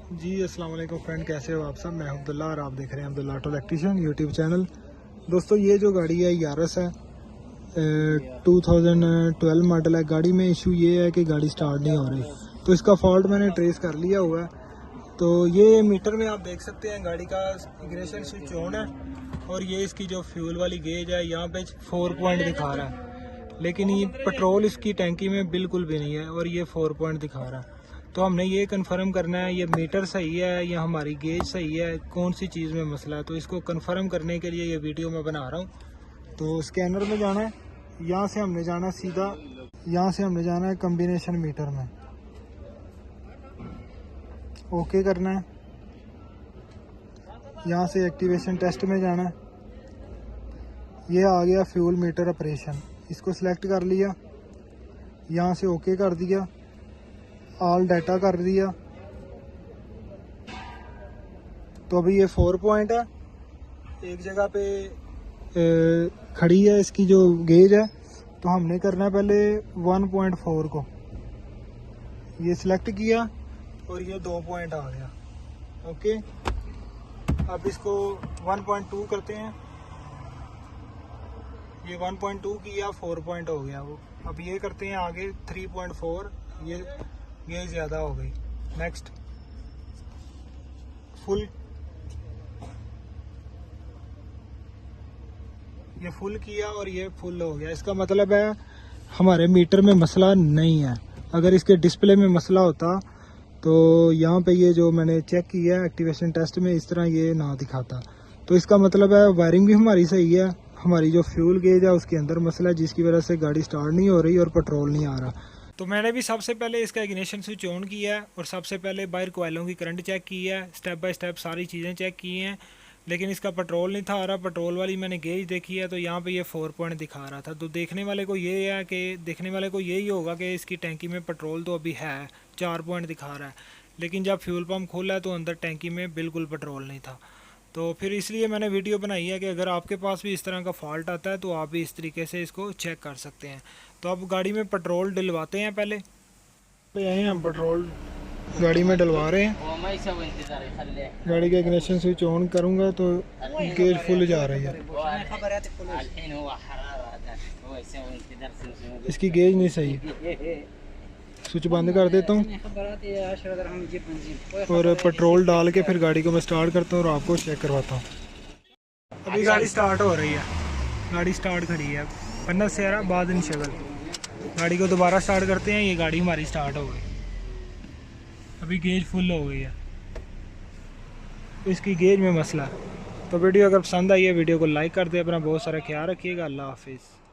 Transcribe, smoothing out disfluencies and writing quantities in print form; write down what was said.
जी अस्सलाम वालेकुम फ्रेंड, कैसे हो आप सब। मैं अब्दुल्ला और आप देख रहे हैं Abdullah auto electrician YouTube channel. दोस्तों ये जो गाड़ी है यारस है, 2012 मॉडल है। गाड़ी में इशू ये है कि गाड़ी स्टार्ट नहीं हो रही, तो इसका फॉल्ट मैंने ट्रेस कर लिया हुआ है। तो ये मीटर में आप देख सकते हैं गाड़ी का इग्निशन स्विच ऑन है और ये इसकी जो फ्यूल वाली गेज है यहाँ पे 4 पॉइंट दिखा रहा है, लेकिन ये पेट्रोल इसकी टैंकी में बिल्कुल भी नहीं है और ये 4 पॉइंट दिखा रहा है। तो हमने ये कंफर्म करना है ये मीटर सही है या हमारी गेज सही है, कौन सी चीज़ में मसला है। तो इसको कंफर्म करने के लिए ये वीडियो मैं बना रहा हूँ। तो स्कैनर में जाना है, यहाँ से हमने जाना है सीधा, यहाँ से हमने जाना है कम्बिनेशन मीटर में, ओके करना है। यहाँ से एक्टिवेशन टेस्ट में जाना है, ये आ गया फ्यूल मीटर ऑपरेशन, इसको सिलेक्ट कर लिया, यहाँ से ओके कर दिया, ऑल डाटा कर दिया। तो अभी ये 4 पॉइंट है, एक जगह पे खड़ी है इसकी जो गेज है। तो हमने करना है पहले 1.4 को, ये सिलेक्ट किया और ये 2 पॉइंट आ गया, ओके। अब इसको 1.2 करते हैं, ये 1.2 किया, 4 पॉइंट हो गया वो। अब ये करते हैं आगे 3.4, ये गेज ज़्यादा हो गई। नेक्स्ट फुल, ये फुल किया और ये फुल हो गया। इसका मतलब है हमारे मीटर में मसला नहीं है। अगर इसके डिस्प्ले में मसला होता तो यहाँ पे ये जो मैंने चेक किया है एक्टिवेशन टेस्ट में, इस तरह ये ना दिखाता। तो इसका मतलब है वायरिंग भी हमारी सही है, हमारी जो फ्यूल गेज है उसके अंदर मसला है, जिसकी वजह से गाड़ी स्टार्ट नहीं हो रही और पेट्रोल नहीं आ रहा। तो मैंने भी सबसे पहले इसका इग्निशन स्विच ऑन किया है और सबसे पहले बाहर कोयलों की करंट चेक की है, स्टेप बाय स्टेप सारी चीज़ें चेक की हैं, लेकिन इसका पेट्रोल नहीं था आ रहा। पेट्रोल वाली मैंने गेज देखी है तो यहाँ पे ये 4 पॉइंट दिखा रहा था। तो देखने वाले को यही होगा कि इसकी टैंकी में पेट्रोल तो अभी है, 4 पॉइंट दिखा रहा है, लेकिन जब फ्यूल पम्प खोला तो अंदर टैंकी में बिल्कुल पेट्रोल नहीं था। तो फिर इसलिए मैंने वीडियो बनाई है कि अगर आपके पास भी इस तरह का फॉल्ट आता है तो आप भी इस तरीके से इसको चेक कर सकते हैं। तो अब गाड़ी में पेट्रोल डलवाते हैं, पहले यही हम पेट्रोल गाड़ी में डलवा रहे हैं। गाड़ी का इग्निशन स्विच ऑन करूंगा तो गेज फुल जा रही है, इसकी गेज नहीं सही। स्विच बंद कर देता हूँ और पेट्रोल डाल के फिर गाड़ी को मैं स्टार्ट करता हूँ और आपको चेक करवाता हूँ। अभी गाड़ी स्टार्ट हो रही है, गाड़ी स्टार्ट खड़ी है, पन्ना सेरा बाद इंशगल। गाड़ी को दोबारा स्टार्ट करते हैं, ये गाड़ी हमारी स्टार्ट हो गई। अभी गेज फुल हो गई है, इसकी गेज में मसला है। तो वीडियो अगर पसंद आई है वीडियो को लाइक कर दे, अपना बहुत सारा ख्याल रखिएगा। अल्लाह हाफिज़।